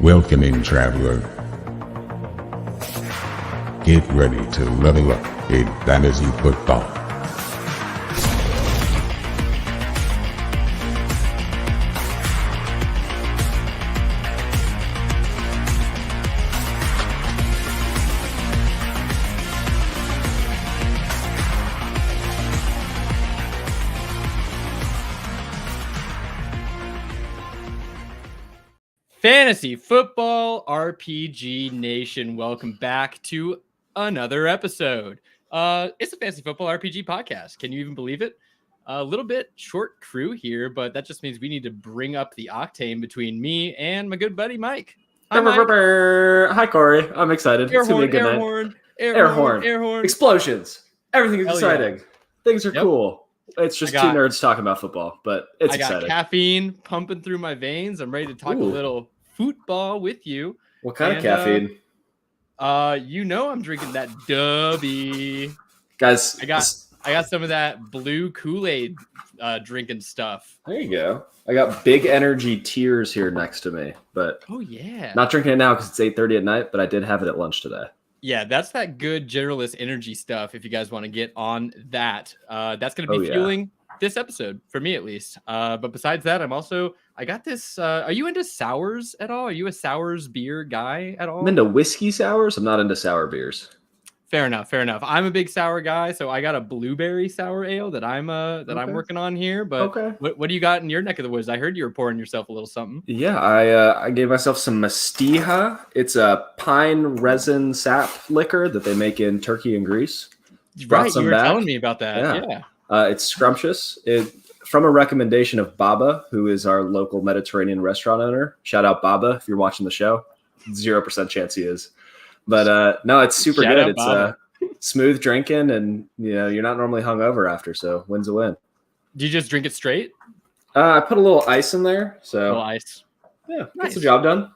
Welcoming traveler. Get ready to level up in fantasy football. Fantasy Football RPG Nation, welcome back to another episode. It's a Fantasy Football RPG podcast. Can you even believe it? A little bit short crew here, but that just means we need to bring up the octane between me and my good buddy Mike. Hi, Mike. Hi, Corey. I'm excited. Air it's gonna horn, be a good air night. horn, Air horn. Explosions. Everything is Hell exciting. yeah. Things are cool. It's just two nerds talking about football, but it's exciting. I got caffeine pumping through my veins. I'm ready to talk a little football with you. What kind of caffeine? I'm drinking that Dubby. Guys, I got some of that blue Kool-Aid drinking stuff. There you go. I got Big Energy Tears here next to me, but not drinking it now because it's 8:30 at night, but I did have it at lunch today. Yeah, that's that good generalist energy stuff. If you guys want to get on that, that's going to be fueling this episode for me at least. But besides that, I got this. Are you into sours at all? Are you a sours beer guy at all? I'm into whiskey sours. I'm not into sour beers. Fair enough. I'm a big sour guy, so I got a blueberry sour ale that I'm working on here. But what do you got in your neck of the woods? I heard you were pouring yourself a little something. Yeah, I gave myself some Mastija. It's a pine resin sap liquor that they make in Turkey and Greece. Right, you were telling me about that. Yeah. It's scrumptious. From a recommendation of Baba, who is our local Mediterranean restaurant owner. Shout out Baba if you're watching the show. 0% chance he is. But no, it's super good. It's smooth drinking, and you're not normally hungover after, so win's a win. Do you just drink it straight? I put a little ice in there, so a little ice. Yeah, nice. Gets the job done.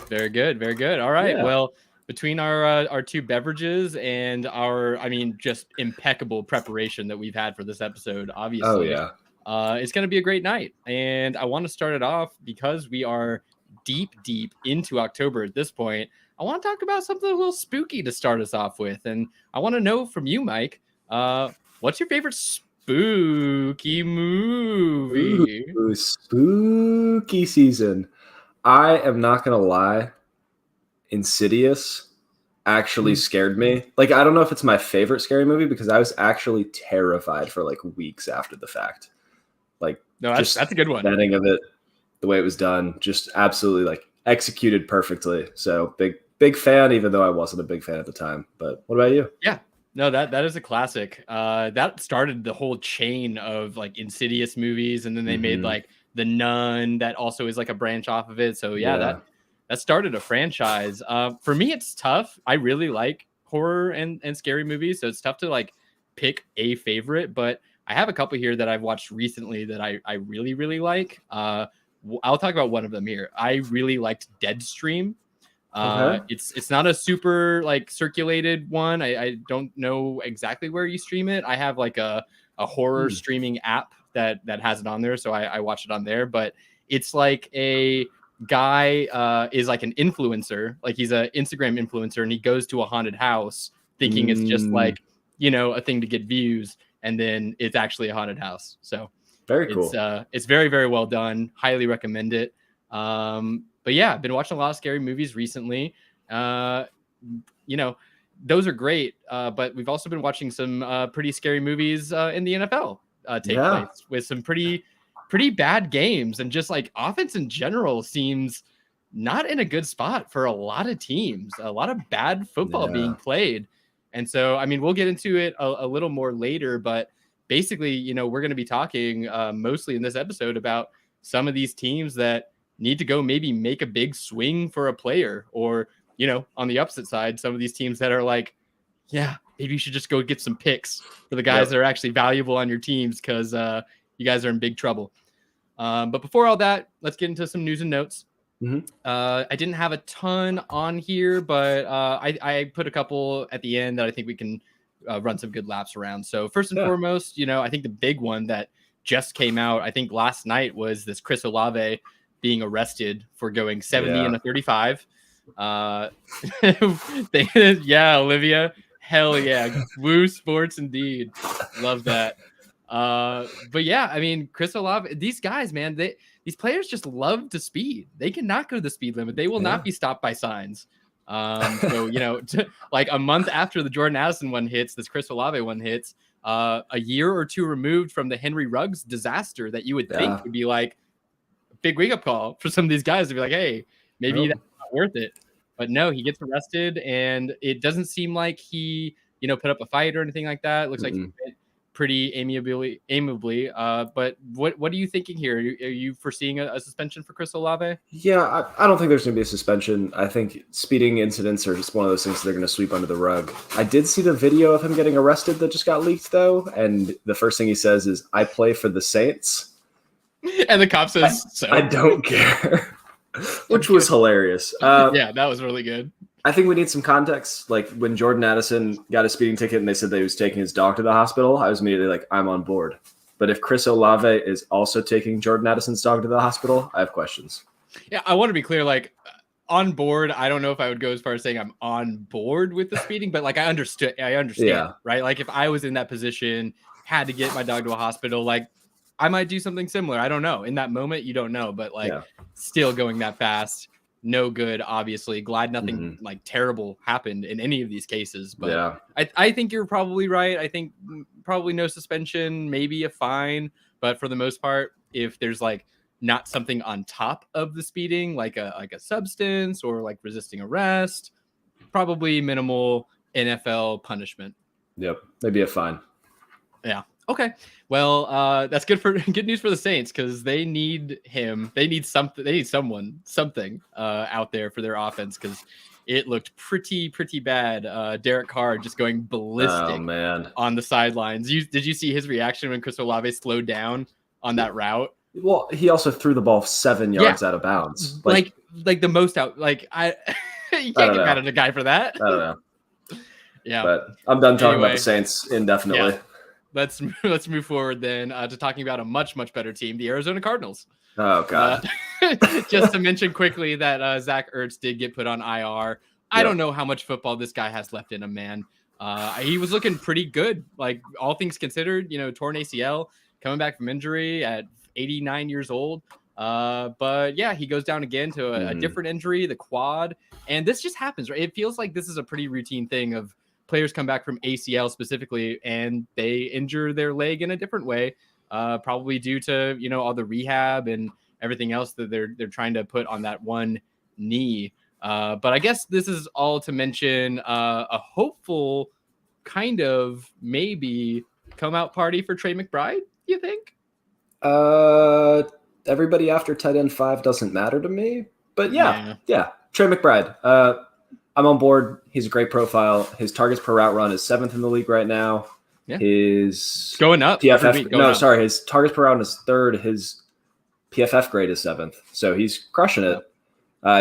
Very good. All right. Yeah. Well, between our two beverages and just impeccable preparation that we've had for this episode, obviously, it's going to be a great night. And I want to start it off because we are deep into October at this point. I want to talk about something a little spooky to start us off with. And I want to know from you, Mike, what's your favorite spooky movie? Ooh, spooky season. I am not going to lie. Insidious actually scared me. Like, I don't know if it's my favorite scary movie because I was actually terrified for like weeks after the fact. Like, no, that's a good one. The ending of it, the way it was done, just absolutely like executed perfectly. So big fan, even though I wasn't a big fan at the time. But what about you? Yeah, no, that is a classic. That started the whole chain of like Insidious movies, and then they made like The Nun, that also is like a branch off of it. So that started a franchise. For me, it's tough. I really like horror and scary movies, so it's tough to like pick a favorite. But I have a couple here that I've watched recently that I really, really like. I'll talk about one of them here. I really liked Deadstream. It's not a super like circulated one. I don't know exactly where you stream it. I have like a horror streaming app that has it on there, so I watch it on there. But it's like a guy is like an influencer, like he's an Instagram influencer, and he goes to a haunted house thinking it's just like a thing to get views, and then it's actually a haunted house. So very cool. It's very, very well done. Highly recommend it. But yeah, I've been watching a lot of scary movies recently. Those are great. But we've also been watching some pretty scary movies in the NFL take place with some pretty bad games, and just like offense in general seems not in a good spot for a lot of teams. A lot of bad football being played. And so, I mean, we'll get into it a little more later, but basically, we're going to be talking mostly in this episode about some of these teams that need to go maybe make a big swing for a player, or, on the opposite side, some of these teams that are like, yeah, maybe you should just go get some picks for the guys that are actually valuable on your teams, because you guys are in big trouble. But before all that, let's get into some news and notes. I didn't have a ton on here, but I put a couple at the end that I think we can run some good laps around. So first and foremost, I think the big one that just came out, I think last night, was this Chris Olave being arrested for going 70 Yeah. and a 35. Yeah, Olivia. Hell yeah. Woo sports indeed. Love that. But yeah, I mean, Chris Olave, these guys, man, these players just love to speed. They cannot go to the speed limit. They will not be stopped by signs. So, you know, like a month after the Jordan Addison one hits, this Chris Olave one hits, a year or two removed from the Henry Ruggs disaster that you would think would be like a big wake up call for some of these guys to be like, hey, maybe that's not worth it. But no, he gets arrested, and it doesn't seem like he, you know, put up a fight or anything like that. It looks like he went pretty amiably. But what are you thinking here? Are you foreseeing a suspension for Chris Olave? Yeah, I don't think there's going to be a suspension. I think speeding incidents are just one of those things they're going to sweep under the rug. I did see the video of him getting arrested that just got leaked, though, and the first thing he says is, "I play for the Saints," and the cop says, I don't care," which was hilarious. Yeah, that was really good. I think we need some context. Like when Jordan Addison got a speeding ticket and they said that he was taking his dog to the hospital, I was immediately like, I'm on board. But if Chris Olave is also taking Jordan Addison's dog to the hospital, I have questions. Yeah, I want to be clear, like on board. I don't know if I would go as far as saying I'm on board with the speeding, but like I understand, right? Like if I was in that position, had to get my dog to a hospital, like I might do something similar. I don't know. In that moment, you don't know, but like still going that fast, no good, obviously. Glad nothing like terrible happened in any of these cases. But I think you're probably right. I think probably no suspension, maybe a fine. But for the most part, if there's like not something on top of the speeding, like a substance or like resisting arrest, probably minimal NFL punishment. Yep, maybe a fine. Yeah. Okay. Well, that's good news for the Saints because they need him. They need something. They need something out there for their offense because it looked pretty bad. Derek Carr just going ballistic on the sidelines. Did you see his reaction when Chris Olave slowed down on that route? Well, he also threw the ball 7 yards out of bounds. Like the most out. Like you can't get mad at a guy for that. I don't know. Yeah. But I'm done talking about the Saints indefinitely. Yeah. Let's move forward then to talking about a much better team, the Arizona Cardinals. Oh God! Just to mention quickly that Zach Ertz did get put on IR. I don't know how much football this guy has left in him, man. He was looking pretty good, like all things considered. You know, torn ACL, coming back from injury at 89 years old. But yeah, he goes down again to a different injury, the quad, and this just happens, right? It feels like this is a pretty routine thing of players come back from ACL specifically and they injure their leg in a different way, probably due to, you know, all the rehab and everything else that they're trying to put on that one knee. But I guess this is all to mention a hopeful kind of maybe come out party for Trey McBride, you think? Everybody after tight end 5 doesn't matter to me, but yeah. Trey McBride. I'm on board. He's a great profile. His targets per route run is 7th in the league right now. Yeah. His going up. PFF. His targets per route is 3rd. His PFF grade is 7th. So he's crushing it.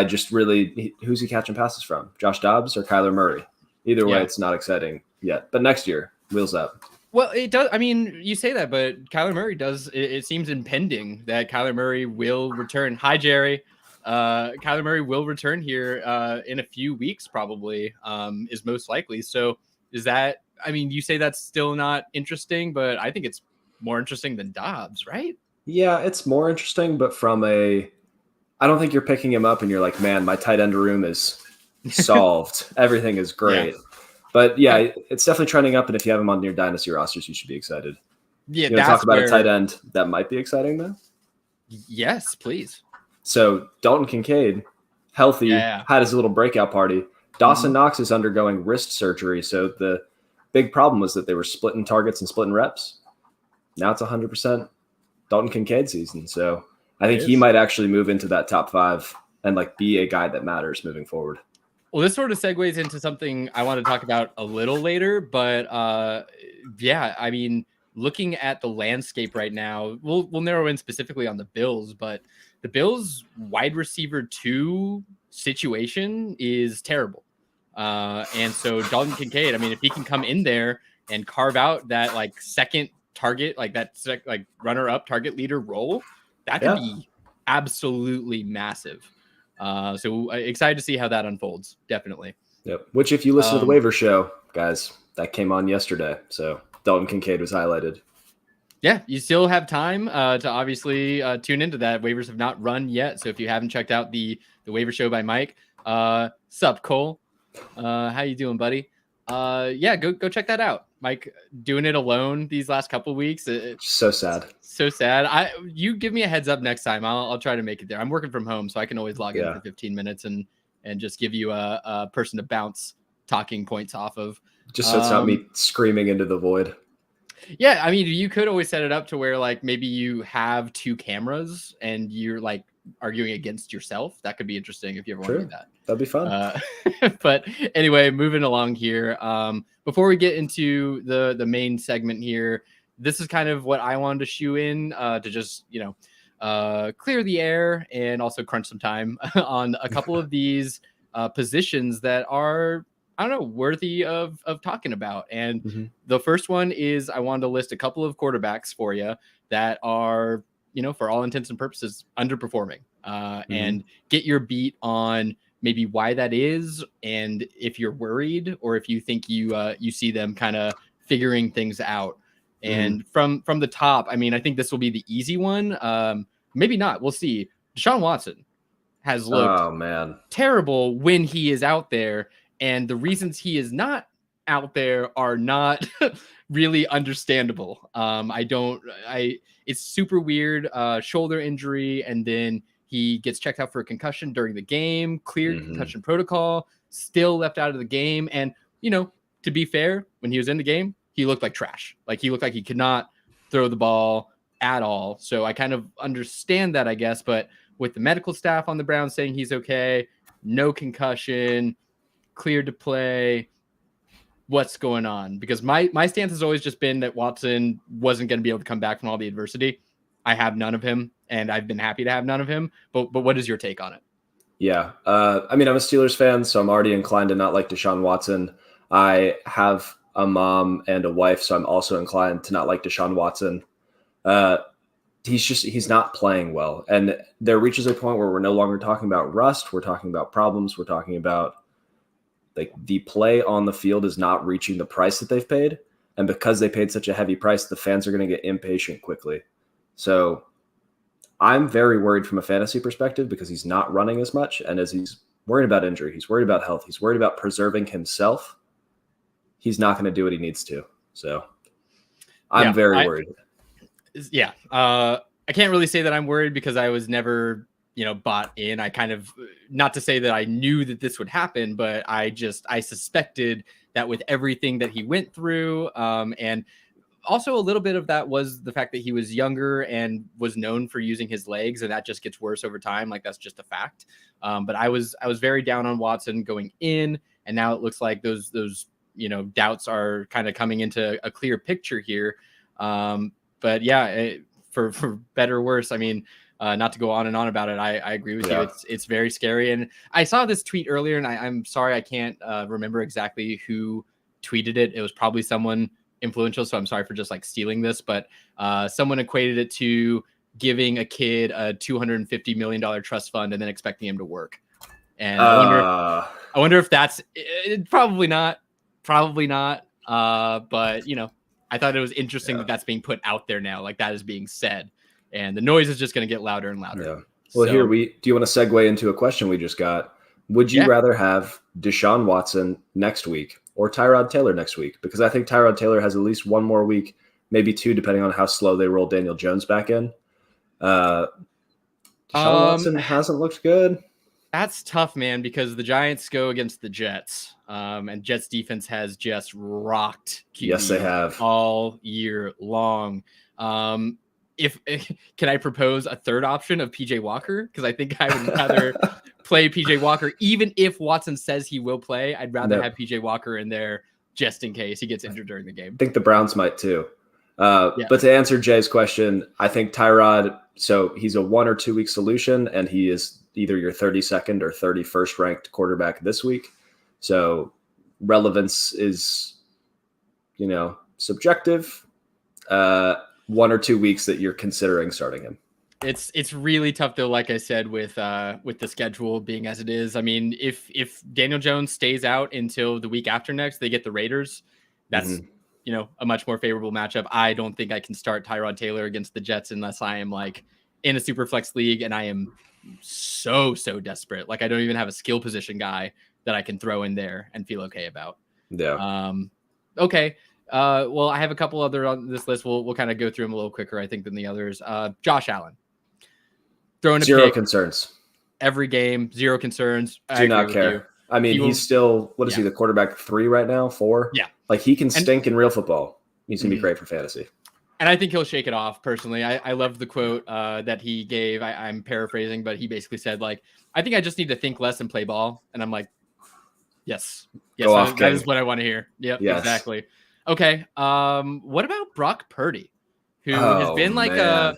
Just really, who's he catching passes from? Josh Dobbs or Kyler Murray? Either way, it's not exciting yet. But next year, wheels up. Well, it does. I mean, you say that, but Kyler Murray does. It seems impending that Kyler Murray will return. Hi, Jerry. Kyler Murray will return here in a few weeks, probably, is most likely. So is that, I mean, you say that's still not interesting, but I think it's more interesting than Dobbs, right? Yeah, it's more interesting, but I don't think you're picking him up and you're like, man, my tight end room is solved. Everything is great. Yeah. But yeah, it's definitely trending up. And if you have him on your dynasty rosters, you should be excited. Yeah, you talk about a tight end that might be exciting though. Yes, please. So Dalton Kincaid, healthy, had his little breakout party. Dawson Knox is undergoing wrist surgery. So the big problem was that they were splitting targets and splitting reps. Now it's 100% Dalton Kincaid season. So I think he might actually move into that top 5 and like be a guy that matters moving forward. Well, this sort of segues into something I want to talk about a little later, but yeah, I mean, looking at the landscape right now, we'll narrow in specifically on the Bills, but the Bills wide receiver 2 situation is terrible. And so Dalton Kincaid, I mean, if he can come in there and carve out that like second target, like that like runner up target leader role, that could be absolutely massive. So excited to see how that unfolds. Definitely. Yep. Which, if you listen to the waiver show, guys, that came on yesterday. So Dalton Kincaid was highlighted. Yeah, you still have time to obviously tune into that. Waivers have not run yet, so if you haven't checked out the waiver show by Mike, sup Cole, how you doing, buddy? Yeah, go check that out. Mike doing it alone these last couple weeks. So sad. So sad. You give me a heads up next time. I'll try to make it there. I'm working from home, so I can always log in for 15 minutes and just give you a person to bounce talking points off of. Just so it's not me screaming into the void. Yeah, I mean, you could always set it up to where like maybe you have 2 cameras and you're like arguing against yourself. That could be interesting if you ever want to do that. That'd be fun. But anyway, moving along here. Before we get into the main segment here, this is kind of what I wanted to shoe in to just, clear the air and also crunch some time on a couple of these positions that are, I don't know, worthy of talking about. And the first one is I wanted to list a couple of quarterbacks for you that are, for all intents and purposes, underperforming and get your beat on maybe why that is. And if you're worried or if you think you see them kind of figuring things out. And from the top, I mean, I think this will be the easy one. Maybe not. We'll see. Deshaun Watson has looked terrible when he is out there. And the reasons he is not out there are not really understandable. It's super weird, shoulder injury. And then he gets checked out for a concussion during the game, cleared concussion protocol, still left out of the game. And, to be fair, when he was in the game, he looked like trash. Like he looked like he could not throw the ball at all. So I kind of understand that, I guess. But with the medical staff on the Browns saying he's okay, no concussion, cleared to play, what's going on? Because my stance has always just been that Watson wasn't going to be able to come back from all the adversity. I have none of him, and I've been happy to have none of him. But what is your take on it? Yeah. I mean, I'm a Steelers fan, so I'm already inclined to not like Deshaun Watson. I have a mom and a wife, so I'm also inclined to not like Deshaun Watson. He's not playing well. And there reaches a point where we're no longer talking about rust. We're talking about problems. We're talking about like the play on the field is not reaching the price that they've paid. And because they paid such a heavy price, the fans are going to get impatient quickly. So I'm very worried from a fantasy perspective because he's not running as much. And as he's worried about injury, he's worried about health, he's worried about preserving himself. He's not going to do what he needs to. So I'm very worried. Yeah. I can't really say that I'm worried because I was never, bought in. I kind of, not to say that I knew that this would happen, but I suspected that with everything that he went through, and also a little bit of that was the fact that he was younger and was known for using his legs, and that just gets worse over time. Like that's just a fact. But I was very down on Watson going in, and now it looks like those doubts are kind of coming into a clear picture here. But yeah, for better or worse, I mean, not to go on and on about it, I agree with you. It's very scary. And I saw this tweet earlier, and I'm sorry I can't remember exactly who tweeted it. It was probably someone influential, so I'm sorry for just like stealing this, but someone equated it to giving a kid a $250 million trust fund and then expecting him to work. And I wonder if that's probably not. But I thought it was interesting that that's being put out there now, like that is being said, and the noise is just going to get louder and louder. Yeah. Well, do you want to segue into a question we just got? Would you rather have Deshaun Watson next week or Tyrod Taylor next week? Because I think Tyrod Taylor has at least one more week, maybe 2, depending on how slow they roll Daniel Jones back in. Deshaun Watson hasn't looked good. That's tough, man, because the Giants go against the Jets, and Jets defense has just rocked QB yes, they have all year long. Can I propose a third option of PJ Walker? Because I think I would rather play PJ Walker, even if Watson says he will play. I'd rather have PJ Walker in there just in case he gets injured during the game. I think the Browns might too. But to answer Jay's question, I think Tyrod, so he's a 1 or 2 week solution, and he is either your 32nd or 31st ranked quarterback this week. So relevance is, subjective. 1 or 2 weeks that you're considering starting him. It's really tough though, like I said, with the schedule being as it is. I mean, if Daniel Jones stays out until the week after next, they get the Raiders. That's a much more favorable matchup. I don't think I can start Tyrod Taylor against the Jets unless I am like in a super flex league and I am so desperate. Like I don't even have a skill position guy that I can throw in there and feel okay about. Yeah. Okay. Well, I have a couple other on this list. We'll kind of go through them a little quicker, I think, than the others. Josh Allen. Throwing a Zero pick concerns. every game, zero concerns. Do not care. I mean, he's still, what is he, the quarterback 3 right now? 4? Yeah. Like he can stink in real football. He's going to be great for fantasy. And I think he'll shake it off personally. I love the quote that he gave. I'm paraphrasing, but he basically said, like, I think I just need to think less and play ball. And I'm like, yes, that is what I want to hear. Yep, yes. Exactly. Okay. What about Brock Purdy, who has been like a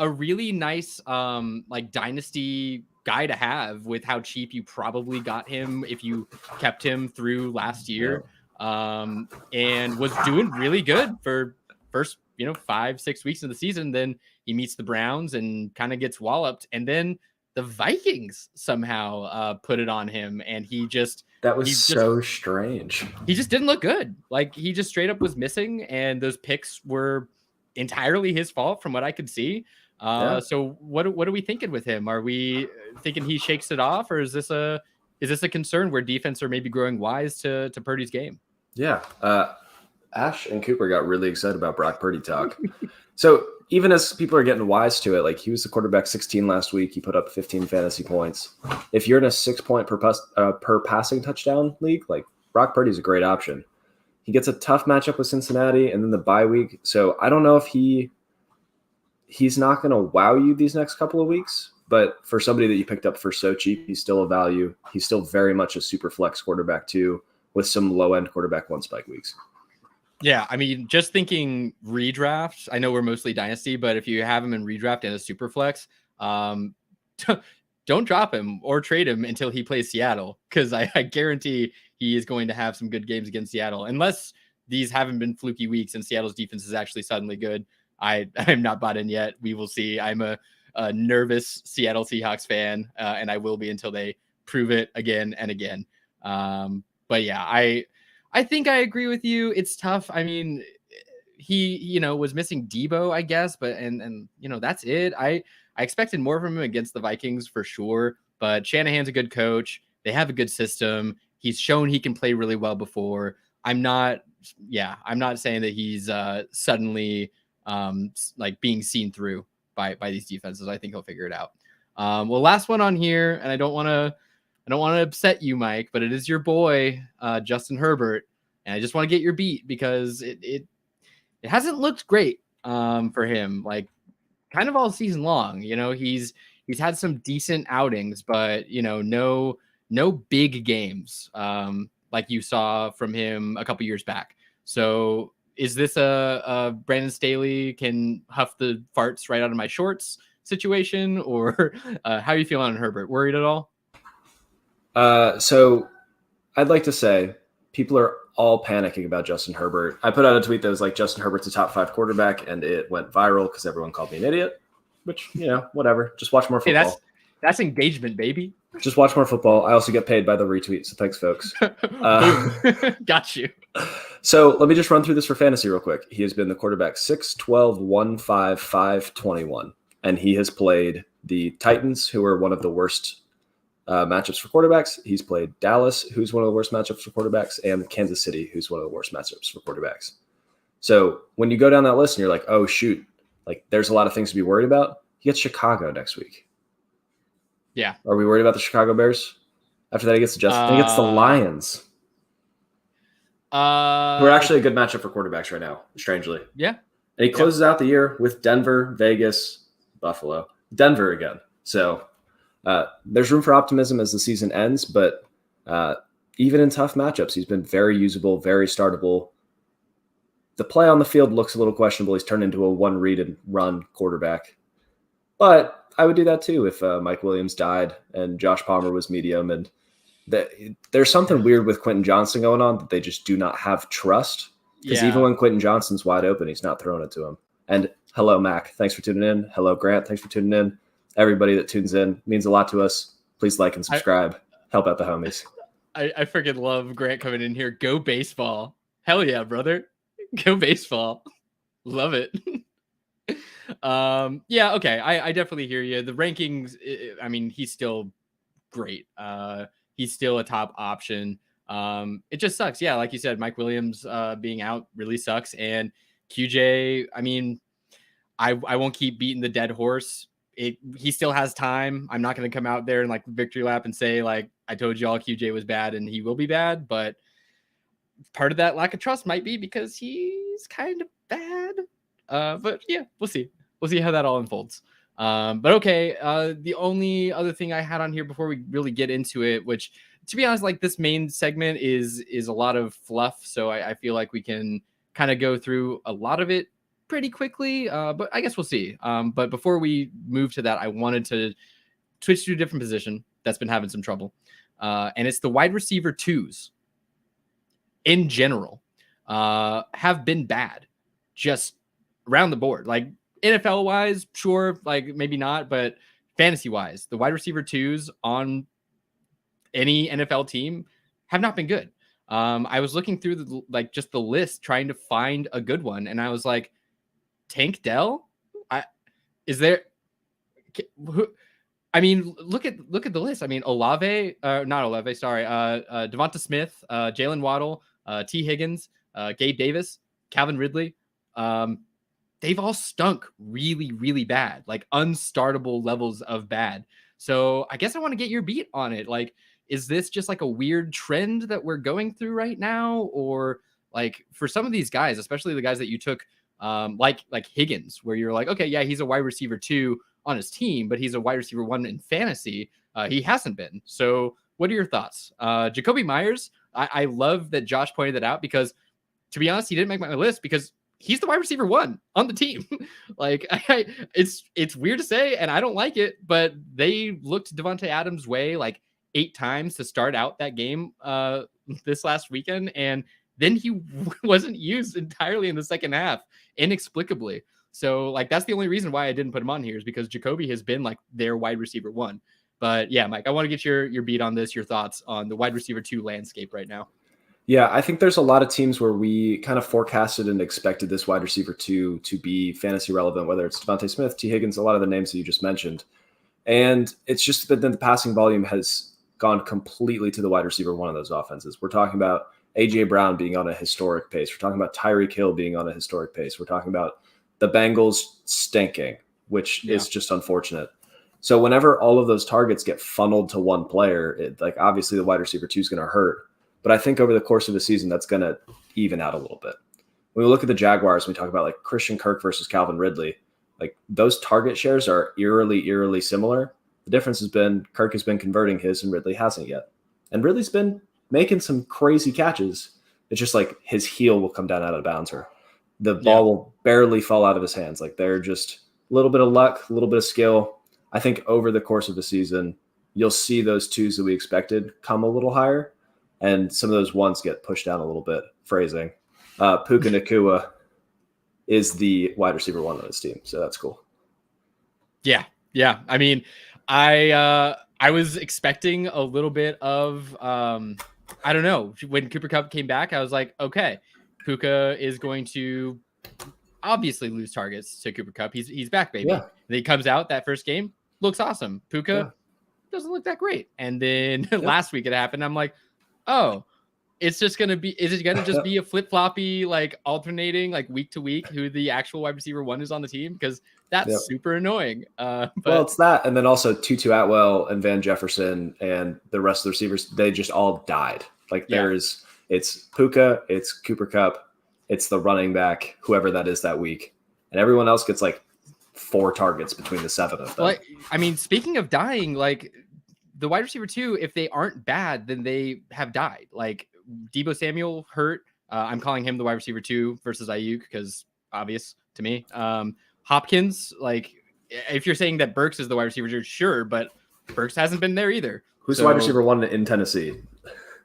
really nice like dynasty guy to have with how cheap you probably got him if you kept him through last year, and was doing really good for first 5-6 weeks of the season. Then he meets the Browns and kind of gets walloped, and then the Vikings somehow put it on him, and that was so strange. He just didn't look good. Like he just straight up was missing, and those picks were entirely his fault from what I could see. So what are we thinking with him? Are we thinking he shakes it off, or is this a concern where defense are maybe growing wise to Purdy's game? Yeah. Ash and Cooper got really excited about Brock Purdy talk. So even as people are getting wise to it, like he was the quarterback 16 last week. He put up 15 fantasy points. If you're in a 6 point per passing touchdown league, like Brock Purdy's a great option. He gets a tough matchup with Cincinnati and then the bye week. So I don't know if he's not going to wow you these next couple of weeks, but for somebody that you picked up for so cheap, he's still a value. He's still very much a super flex quarterback too, with some low end quarterback 1 spike weeks. Yeah, I mean, just thinking redraft, I know we're mostly dynasty, but if you have him in redraft and a super flex, don't drop him or trade him until he plays Seattle, because I guarantee he is going to have some good games against Seattle, unless these haven't been fluky weeks and Seattle's defense is actually suddenly good. I'm not bought in yet. We will see. I'm a nervous Seattle Seahawks fan, and I will be until they prove it again and again. But yeah, I think I agree with you. It's tough. I mean, he, was missing Debo, I guess, but and that's it. I expected more from him against the Vikings for sure, but Shanahan's a good coach. They have a good system. He's shown he can play really well before. I'm not saying that he's suddenly like being seen through by these defenses. I think he'll figure it out. Well, last one on here, and I don't want to upset you, Mike, but it is your boy, Justin Herbert. And I just want to get your beat because it hasn't looked great for him, like kind of all season long. He's had some decent outings, but no big games like you saw from him a couple years back. So is this a Brandon Staley can huff the farts right out of my shorts situation, or how are you feeling on Herbert? Worried at all? So I'd like to say people are all panicking about Justin Herbert. I put out a tweet that was like, Justin Herbert's a top 5 quarterback, and it went viral because everyone called me an idiot, which, whatever. Just watch more football. Hey, that's engagement, baby. Just watch more football. I also get paid by the retweet, so thanks, folks. Got you. So let me just run through this for fantasy real quick. He has been the quarterback 6, 12, 1, 5, 5, 21, and he has played the Titans, who are one of the worst matchups for quarterbacks. He's played Dallas, who's one of the worst matchups for quarterbacks, and Kansas City, who's one of the worst matchups for quarterbacks. So when you go down that list and you're like, oh, shoot, like there's a lot of things to be worried about, he gets Chicago next week. Yeah. Are we worried about the Chicago Bears? After that, he gets the Justin. He gets the Lions. We're actually a good matchup for quarterbacks right now, strangely. Yeah. And he closes out the year with Denver, Vegas, Buffalo, Denver again. So there's room for optimism as the season ends, but even in tough matchups, he's been very usable, very startable. The play on the field looks a little questionable. He's turned into a one read and run quarterback. But I would do that too if Mike Williams died and Josh Palmer was medium. And there's something weird with Quentin Johnson going on that they just do not have trust. Because even when Quentin Johnson's wide open, he's not throwing it to him. And Hello, Mac. Thanks for tuning in. Hello, Grant. Thanks for tuning in. Everybody that tunes in means a lot to us. Please like and subscribe. Help out the homies. I freaking love Grant coming in here. Go baseball. Hell yeah, brother. Go baseball. Love it. Yeah, okay. I definitely hear you. The rankings, I mean, he's still great. He's still a top option. It just sucks. Yeah, like you said, Mike Williams being out really sucks. And QJ, I mean, I won't keep beating the dead horse. He still has time. I'm not going to come out there and like victory lap and say like I told you all QJ was bad and he will be bad, but part of that lack of trust might be because he's kind of bad. But yeah, we'll see. We'll see how that all unfolds. But okay, the only other thing I had on here before we really get into it, which to be honest, like this main segment is a lot of fluff, so I feel like we can kind of go through a lot of it pretty quickly. But I guess we'll see. But before we move to that, I wanted to switch to a different position that's been having some trouble, and it's the wide receiver twos. In general, have been bad, just around the board. Like NFL wise, sure, like maybe not, but fantasy wise, the wide receiver twos on any NFL team have not been good. I was looking through just the list trying to find a good one, and I was like, Tank Dell, is there? I mean, look at the list. I mean, Olave, not Olave, sorry, Devonta Smith, Jalen Waddle, T. Higgins, Gabe Davis, Calvin Ridley. They've all stunk really, really bad, like unstartable levels of bad. So I guess I want to get your beat on it. Like, is this just like a weird trend that we're going through right now? Or like for some of these guys, especially the guys that you took, like Higgins, where you're like, okay, yeah, he's a wide receiver 2 on his team, but he's a wide receiver 1 in fantasy. He hasn't been. So what are your thoughts? Jacoby Myers, I love that Josh pointed that out because, to be honest, he didn't make my list because he's the wide receiver 1 on the team. Like, it's weird to say, and I don't like it, but they looked Devontae Adams' way like 8 times to start out that game this last weekend, and then he wasn't used entirely in the second half, inexplicably. So, like, that's the only reason why I didn't put him on here is because Jacoby has been like their wide receiver 1. But yeah, Mike, I want to get your beat on this, your thoughts on the wide receiver 2 landscape right now. Yeah, I think there's a lot of teams where we kind of forecasted and expected this wide receiver 2 to be fantasy relevant, whether it's Devontae Smith, T. Higgins, a lot of the names that you just mentioned. And it's just that the passing volume has gone completely to the wide receiver 1 of those offenses. We're talking about A.J. Brown being on a historic pace. We're talking about Tyreek Hill being on a historic pace. We're talking about the Bengals stinking, which is just unfortunate. So whenever all of those targets get funneled to one player, like obviously the wide receiver 2 is going to hurt. But I think over the course of the season, that's going to even out a little bit. When we look at the Jaguars, we talk about like Christian Kirk versus Calvin Ridley. Like those target shares are eerily similar. The difference has been Kirk has been converting his and Ridley hasn't yet. And Ridley's been making some crazy catches. It's just like his heel will come down out of bounds or the ball will barely fall out of his hands. Like they're just a little bit of luck, a little bit of skill. I think over the course of the season, you'll see those 2s that we expected come a little higher. And some of those 1s get pushed down a little bit. Phrasing. Puka Nacua is the wide receiver 1 on this team. So that's cool. Yeah. I mean, I was expecting a little bit of, I don't know. When Cooper Kupp came back, I was like, okay, Puka is going to obviously lose targets to Cooper Kupp. He's back, baby. Yeah. And he comes out that first game, looks awesome. Puka doesn't look that great. And then last week it happened. I'm like, oh, it's just going to be, is it going to just be a flip-floppy, like alternating like week to week who the actual wide receiver 1 is on the team? Because that's super annoying. But well, it's that. And then also Tutu Atwell and Van Jefferson and the rest of the receivers, they just all died. Like it's Puka, it's Cooper Kupp, it's the running back, whoever that is that week. And everyone else gets like 4 targets between the 7 of them. Well, I mean, speaking of dying, like the wide receiver 2, if they aren't bad, then they have died. Like Deebo Samuel hurt. I'm calling him the wide receiver 2 versus Ayuk because obvious to me. Hopkins, like if you're saying that Burks is the wide receiver 2, sure, but Burks hasn't been there either. Who's the wide receiver 1 in Tennessee?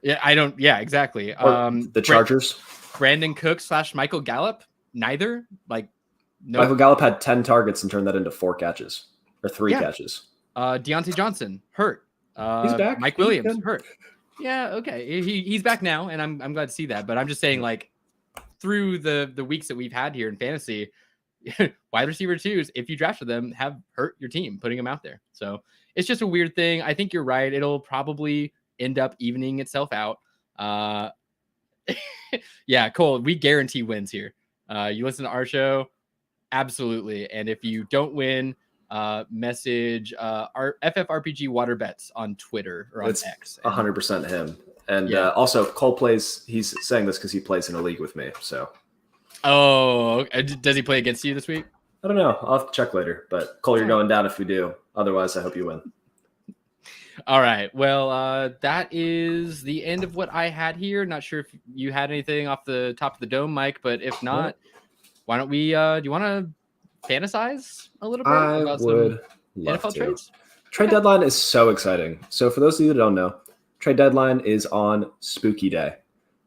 Yeah, I don't. Yeah, exactly. The Chargers. Brandon Cook / Michael Gallup. Neither. Like No, Michael Gallup had 10 targets and turned that into 4 catches or 3 Yeah. catches. Deontay Johnson hurt. He's back. Mike Williams hurt. Yeah, okay. He's back now, and I'm glad to see that. But I'm just saying, like, through the weeks that we've had here in fantasy, wide receiver twos, if you drafted them, have hurt your team putting them out there. So it's just a weird thing. I think you're right. It'll probably end up evening itself out. Yeah, Cole, we guarantee wins here. You listen to our show, absolutely. And if you don't win, message our FFRPG Water Bets on Twitter or on X. 100% him. And also Cole plays, he's saying this because he plays in a league with me. So, does he play against you this week? I don't know. I'll have to check later. But Cole, you're going down if we do. Otherwise, I hope you win. All right. Well, that is the end of what I had here. Not sure if you had anything off the top of the dome, Mike, but if not, why don't we, do you want to fantasize a little bit about some NFL trades? Trade deadline is so exciting. So for those of you that don't know, trade deadline is on Spooky Day.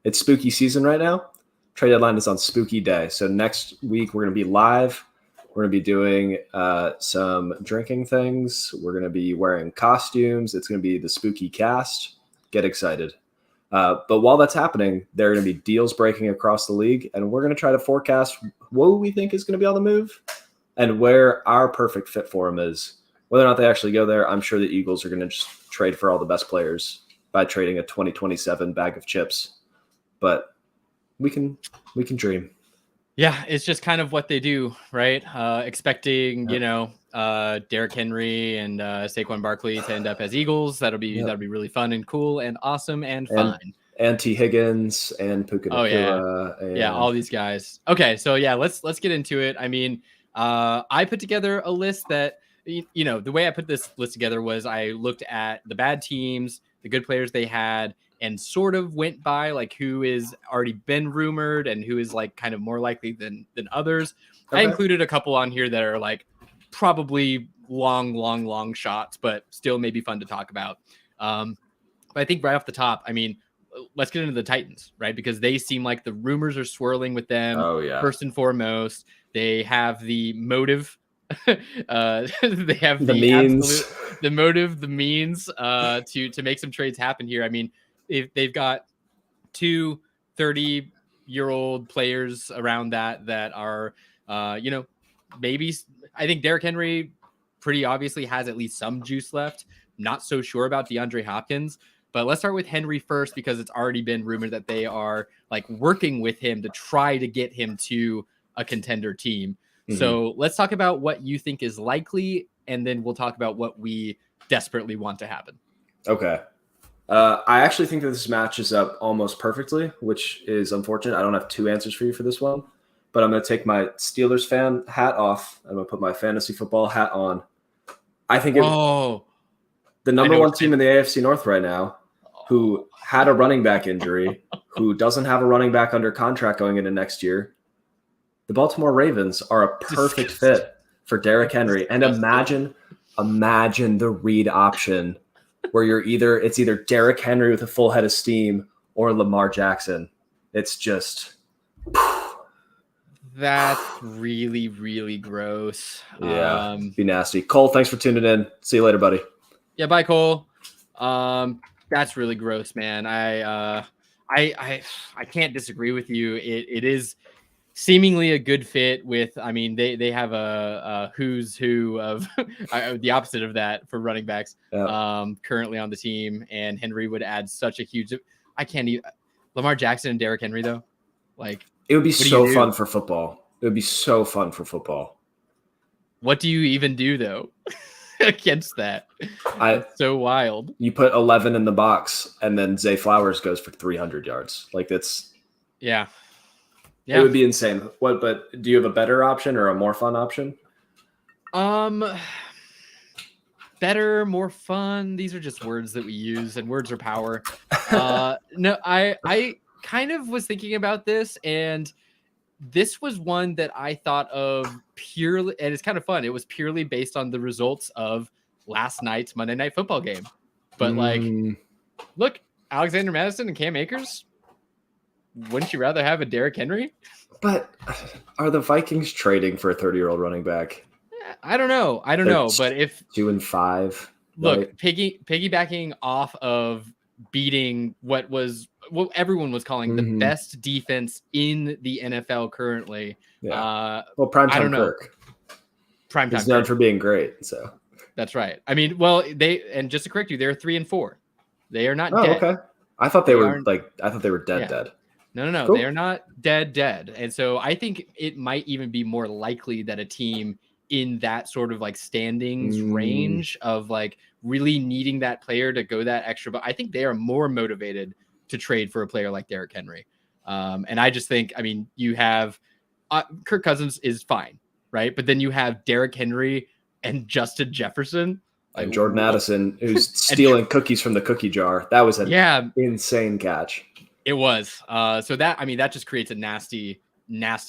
It's spooky season right now. Trade deadline is on Spooky Day. So next week we're going to be live. We're going to be doing some drinking things. We're going to be wearing costumes. It's going to be the Spooky Cast. Get excited. But while that's happening, there are going to be deals breaking across the league, and we're going to try to forecast what we think is going to be on the move and where our perfect fit for them is. Whether or not they actually go there, I'm sure the Eagles are going to just trade for all the best players by trading a 2027 bag of chips. But we can dream. Yeah, it's just kind of what they do, right? Expecting, Derrick Henry and Saquon Barkley to end up as Eagles. That'll be really fun and cool and awesome and fun. And T. Higgins and Puka Nacua. Yeah, all these guys. Okay, so yeah, let's get into it. I mean, I put together a list that, the way I put this list together was I looked at the bad teams, the good players they had, and sort of went by like who is already been rumored and who is like kind of more likely than others. Okay. I included a couple on here that are like probably long shots, but still maybe fun to talk about. But I think right off the top, I mean, let's get into the Titans, right? Because they seem like the rumors are swirling with them. Oh, yeah. First and foremost, they have the motive. They have the means, the motive, the means to make some trades happen here. I mean, if they've got 2 30-year-old players around that are, maybe I think Derrick Henry pretty obviously has at least some juice left. Not so sure about DeAndre Hopkins, but let's start with Henry first because it's already been rumored that they are like working with him to try to get him to a contender team. Mm-hmm. So let's talk about what you think is likely, and then we'll talk about what we desperately want to happen. Okay. I actually think that this matches up almost perfectly, which is unfortunate. I don't have 2 answers for you for this one, but I'm going to take my Steelers fan hat off. I'm going to put my fantasy football hat on. I think the number 1 team in the AFC North right now, who had a running back injury, who doesn't have a running back under contract going into next year, the Baltimore Ravens are a perfect fit for Derrick Henry. And imagine the read option where it's either Derrick Henry with a full head of steam or Lamar Jackson. It's just that's really, really gross. Yeah, be nasty. Cole, thanks for tuning in. See you later, buddy. Yeah, bye, Cole. That's really gross, man. I can't disagree with you. It is seemingly a good fit with, I mean, they have a who's who of the opposite of that for running backs currently on the team. And Henry would add such a huge, Lamar Jackson and Derrick Henry though. Like it would be so fun for football. It would be so fun for football. What do you even do though against that? It's so wild. You put 11 in the box and then Zay Flowers goes for 300 yards. Like that's Yeah. It would be insane. But do you have a better option or a more fun option? Better, more fun. These are just words that we use, and words are power. No, I kind of was thinking about this, and this was one that I thought of purely, and it's kind of fun. It was purely based on the results of last night's Monday Night Football game. But look, Alexander Madison and Cam Akers, wouldn't you rather have a Derrick Henry? But are the Vikings trading for a 30-year-old running back? I don't know. But if 2-5, look, right? piggybacking off of beating what everyone was calling the best defense in the NFL currently. Yeah. I don't know. Kirk. Primetime He's known Kirk. for being great. So that's right. I mean, well, and just to correct you, they're 3-4. They are not dead. Okay. I thought they were dead. Dead. No. Cool. They are not dead. And so I think it might even be more likely that a team in that sort of like standings range of like really needing that player to go that extra, but I think they are more motivated to trade for a player like Derrick Henry. And I just think, I mean, you have Kirk Cousins is fine, right? But then you have Derrick Henry and Justin Jefferson. And Jordan Addison, who's stealing cookies from the cookie jar. That was an insane catch. It was. So that just creates a nasty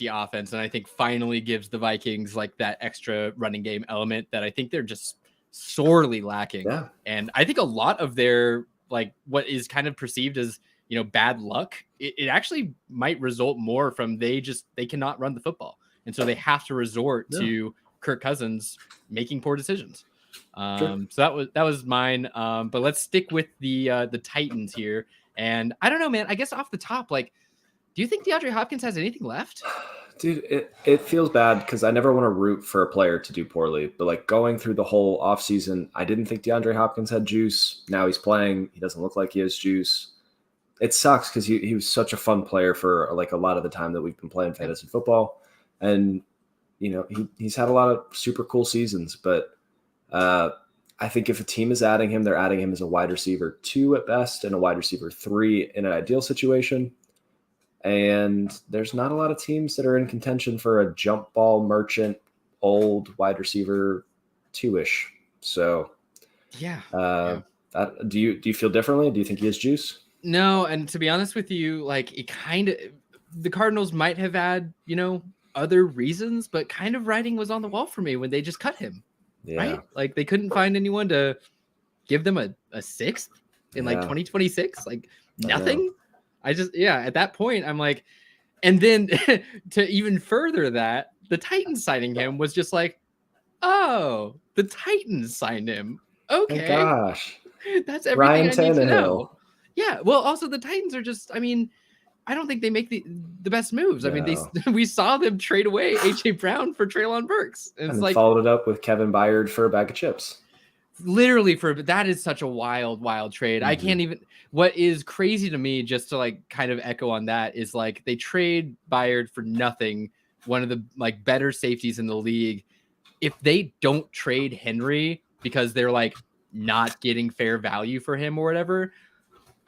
offense. And I think finally gives the Vikings like that extra running game element that I think they're just sorely lacking. Yeah. And I think a lot of their, like what is kind of perceived as, bad luck, it actually might result more from they cannot run the football. And so they have to resort to Kirk Cousins making poor decisions. So that was mine. But let's stick with the Titans here. And I don't know, man, I guess off the top, like, do you think DeAndre Hopkins has anything left? Dude, it feels bad because I never want to root for a player to do poorly. But like going through the whole offseason, I didn't think DeAndre Hopkins had juice. Now he's playing. He doesn't look like he has juice. It sucks because he was such a fun player for like a lot of the time that we've been playing fantasy football. And, he's had a lot of super cool seasons. But I think if a team is adding him, they're adding him as a wide receiver 2 at best and a wide receiver 3 in an ideal situation. And there's not a lot of teams that are in contention for a jump ball merchant, old wide receiver 2-ish. So, do you feel differently? Do you think he has juice? No, and to be honest with you, like the Cardinals might have had other reasons, but kind of writing was on the wall for me when they just cut him. Yeah. Right? Like they couldn't find anyone to give them a 6th in like 2026, like nothing. I just, at that point, I'm like, and then to even further that, the Titans signing him was just like, oh, the Titans signed him. Okay. Oh, gosh. That's everything I need to know. Yeah. Well, also the Titans are just, I mean, I don't think they make the best moves. No. I mean, we saw them trade away A.J. Brown for Treylon Burks. And it's like followed it up with Kevin Byard for a bag of chips. Literally that is such a wild trade. I can't even, what is crazy to me, just to like kind of echo on that, is like they trade Byard for nothing, one of the like better safeties in the league. If they don't trade Henry because they're like not getting fair value for him or whatever,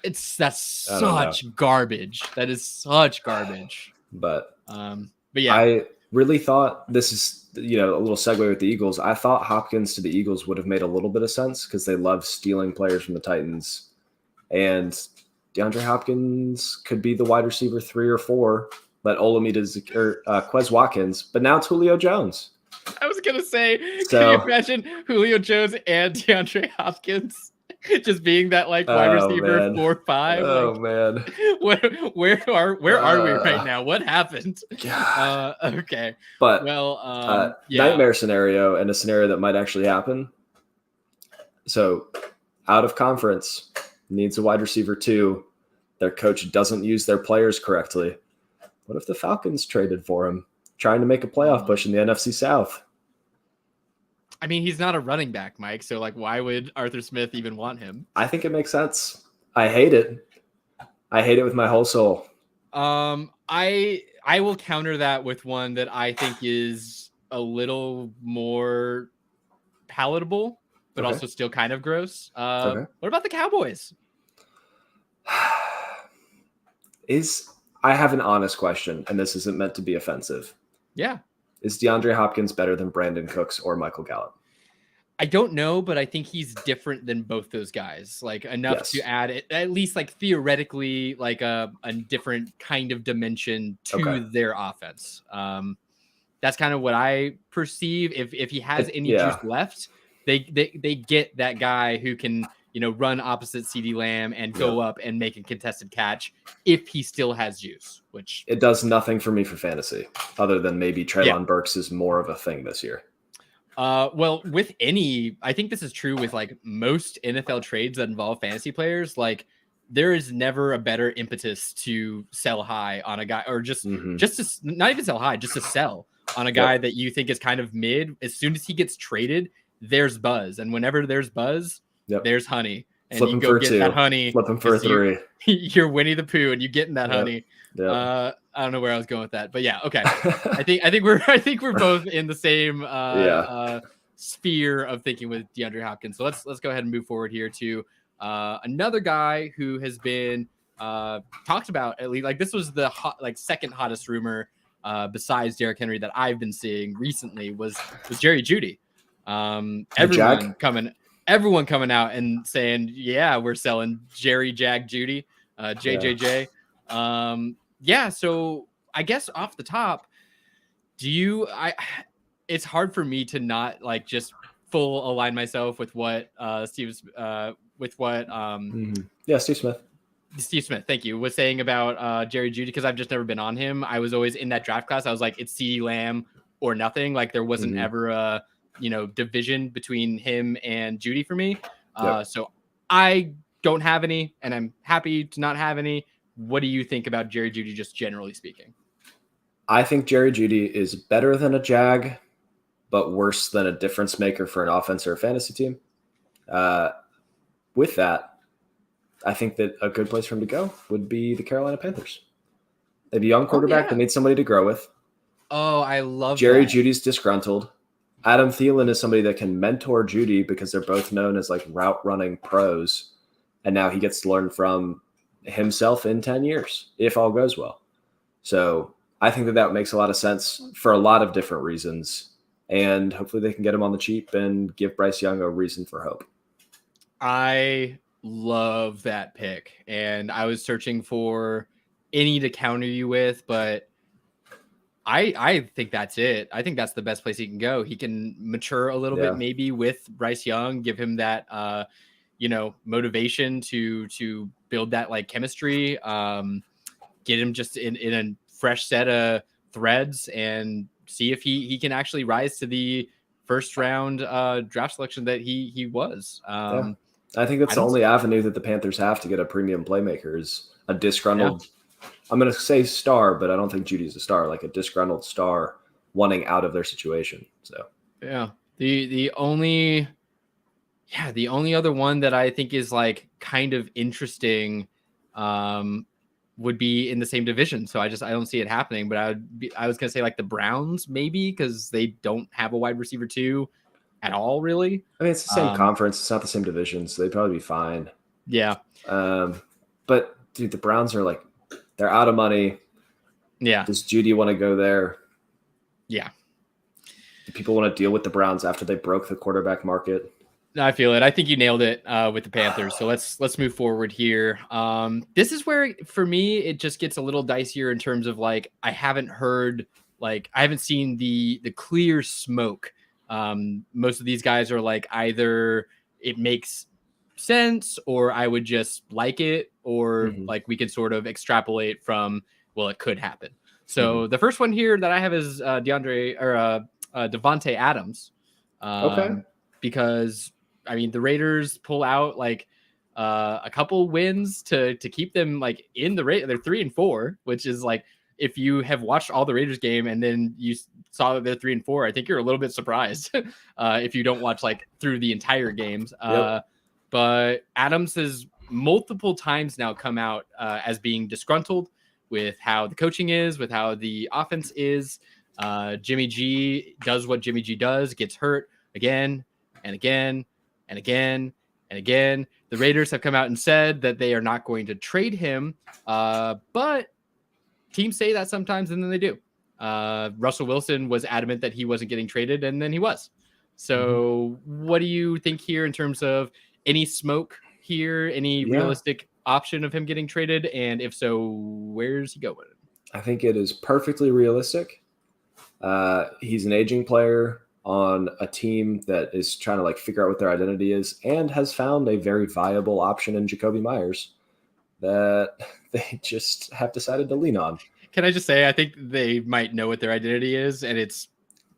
that's such garbage. That is such garbage. But yeah, I really thought this is, a little segue with the Eagles. I thought Hopkins to the Eagles would have made a little bit of sense because they love stealing players from the Titans. And DeAndre Hopkins could be the wide receiver 3 or 4. Let Quez Watkins, but now it's Julio Jones. I was going to say, can you imagine Julio Jones and DeAndre Hopkins just being that like wide receiver 4-5? Oh, like, man. Where are we right now? What happened? Okay. But nightmare scenario, and a scenario that might actually happen. So out of conference, needs a wide receiver 2. Their coach doesn't use their players correctly. What if the Falcons traded for him, trying to make a playoff push in the NFC South? I mean, he's not a running back, Mike. So, like, why would Arthur Smith even want him? I think it makes sense. I hate it. I hate it with my whole soul. I will counter that with one that I think is a little more palatable, but also still kind of gross. What about the Cowboys? I have an honest question, and this isn't meant to be offensive. Yeah. Is DeAndre Hopkins better than Brandon Cooks or Michael Gallup? I don't know, but I think he's different than both those guys. Like enough to add it, at least like theoretically, like a different kind of dimension to their offense. That's kind of what I perceive. If he has any juice left, they get that guy who can run opposite CeeDee Lamb and go up and make a contested catch if he still has juice, which it does nothing for me for fantasy other than maybe Treylon Burks is more of a thing this year. Well, I think this is true with like most NFL trades that involve fantasy players. Like there is never a better impetus to sell high on a guy, or just to not even sell high, just to sell on a guy that you think is kind of mid. As soon as he gets traded, there's buzz, and whenever there's buzz, there's honey, and Flip you him go for get 2. that honey. Flip him for 3. You're Winnie the Pooh, and you getting that honey. I don't know where I was going with that, but yeah, okay. I think we're both in the same sphere of thinking with DeAndre Hopkins. So let's go ahead and move forward here to another guy who has been talked about, at least like this was the second hottest rumor besides Derrick Henry that I've been seeing recently was Jerry Jeudy. Everyone coming out and saying, yeah, we're selling Jerry Jag Jeudy, JJJ. So I guess off the top, it's hard for me to not like just full align myself with what Steve Smith, thank you, was saying about Jerry Jeudy, because I've just never been on him. I was always in that draft class. I was like, it's CeeDee Lamb or nothing. Like there wasn't ever a division between him and Jeudy for me. So I don't have any, and I'm happy to not have any. What do you think about Jerry Jeudy, just generally speaking? I think Jerry Jeudy is better than a Jag, but worse than a difference maker for an offense or a fantasy team. With that, I think that a good place for him to go would be the Carolina Panthers. They have a young quarterback that needs somebody to grow with. Oh, I love Jerry Jeudy's disgruntled. Adam Thielen is somebody that can mentor Jeudy because they're both known as like route running pros. And now he gets to learn from himself in 10 years, if all goes well. So I think that makes a lot of sense for a lot of different reasons. And hopefully they can get him on the cheap and give Bryce Young a reason for hope. I love that pick. And I was searching for any to counter you with, but I think that's it. I think that's the best place he can go. He can mature a little bit, maybe with Bryce Young, give him that, motivation to build that like chemistry, get him just in a fresh set of threads and see if he can actually rise to the first round draft selection that he was. I think that's the only avenue that the Panthers have to get a premium playmaker is a disgruntled, I'm going to say star, but I don't think Judy's a star, like a disgruntled star wanting out of their situation. So, the only other one that I think is like kind of interesting would be in the same division. So I don't see it happening, but I was going to say like the Browns maybe, because they don't have a wide receiver 2 at all, really. I mean, it's the same conference. It's not the same division, so they'd probably be fine. Yeah. But dude, the Browns are like, they're out of money. Yeah. Does Jeudy want to go there? Yeah. Do people want to deal with the Browns after they broke the quarterback market? I feel it. I think you nailed it with the Panthers. So let's move forward here. This is where, for me, it just gets a little dicier in terms of like I haven't seen the clear smoke. Most of these guys are like either it makes sense or I would just like it, or like we could sort of extrapolate from, well, it could happen. So the first one here that I have is Devontae Adams. Because I mean, the Raiders pull out like a couple wins to keep them like in the rate. They're 3-4, which is like, if you have watched all the Raiders game and then you saw that they're 3-4, I think you're a little bit surprised if you don't watch like through the entire games. But Adams has multiple times now come out as being disgruntled with how the coaching is, with how the offense is. Jimmy G does what Jimmy G does, gets hurt again and again and again and again. The Raiders have come out and said that they are not going to trade him, but teams say that sometimes and then they do. Russell Wilson was adamant that he wasn't getting traded, and then he was. So what do you think here in terms of any smoke here, any realistic option of him getting traded? And if so, where's he going? I think it is perfectly realistic. He's an aging player. on a team that is trying to like figure out what their identity is and has found a very viable option in Jacoby Myers that they just have decided to lean on. Can I just say, I think they might know what their identity is, and it's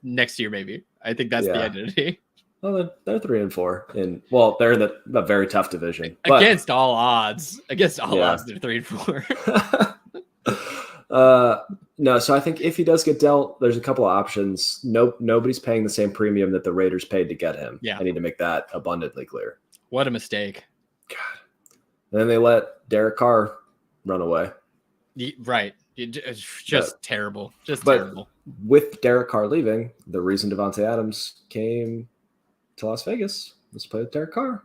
next year, maybe. I think that's the identity. Well, they're 3-4, and well, they're in a very tough division against all odds. Against all odds, they're 3-4. No, so I think if he does get dealt, there's a couple of options. Nobody's paying the same premium that the Raiders paid to get him. Yeah, I need to make that abundantly clear. What a mistake! God. And then they let Derek Carr run away. Right. Just terrible. Just terrible. With Derek Carr leaving, the reason Davante Adams came to Las Vegas was to play with Derek Carr.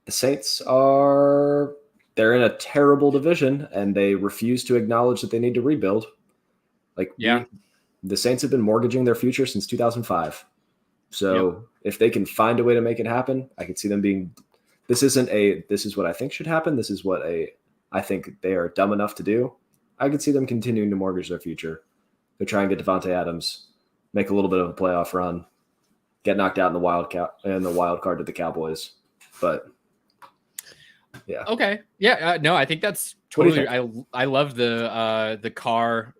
The Saints they're in a terrible division, and they refuse to acknowledge that they need to rebuild. The Saints have been mortgaging their future since 2005. So if they can find a way to make it happen, I could see them being. This is what I think should happen. This is what I think they are dumb enough to do. I could see them continuing to mortgage their future. They try and get Davante Adams, make a little bit of a playoff run, get knocked out in the wild card to the Cowboys. But yeah. Okay. Yeah. No, I think that's totally. I love the Carr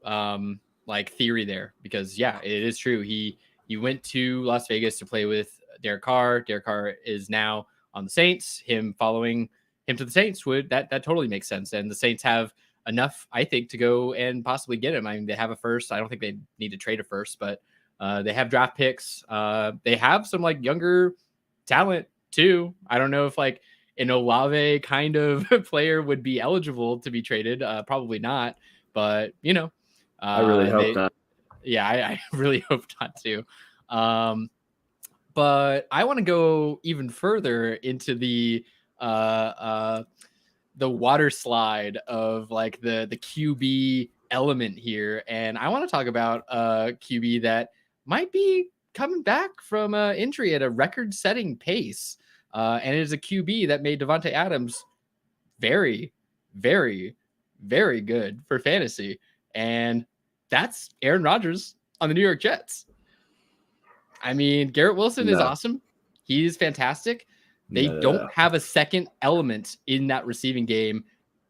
like theory there, because it is true. He went to Las Vegas to play with Derek Carr. Derek Carr is now on the Saints. Him following him to the Saints that totally makes sense. And the Saints have enough, I think, to go and possibly get him. I mean, they have a first. I don't think they need to trade a first, but they have draft picks. They have some like younger talent too. I don't know if like an Olave kind of player would be eligible to be traded. Probably not, but I really hope not. Yeah, I really hope not too. But I want to go even further into the water slide of like the QB element here, and I want to talk about a QB that might be coming back from injury at a record-setting pace. And it is a QB that made Davante Adams very, very, very good for fantasy. And that's Aaron Rodgers on the New York Jets. I mean, Garrett Wilson is awesome. He's fantastic. They don't have a second element in that receiving game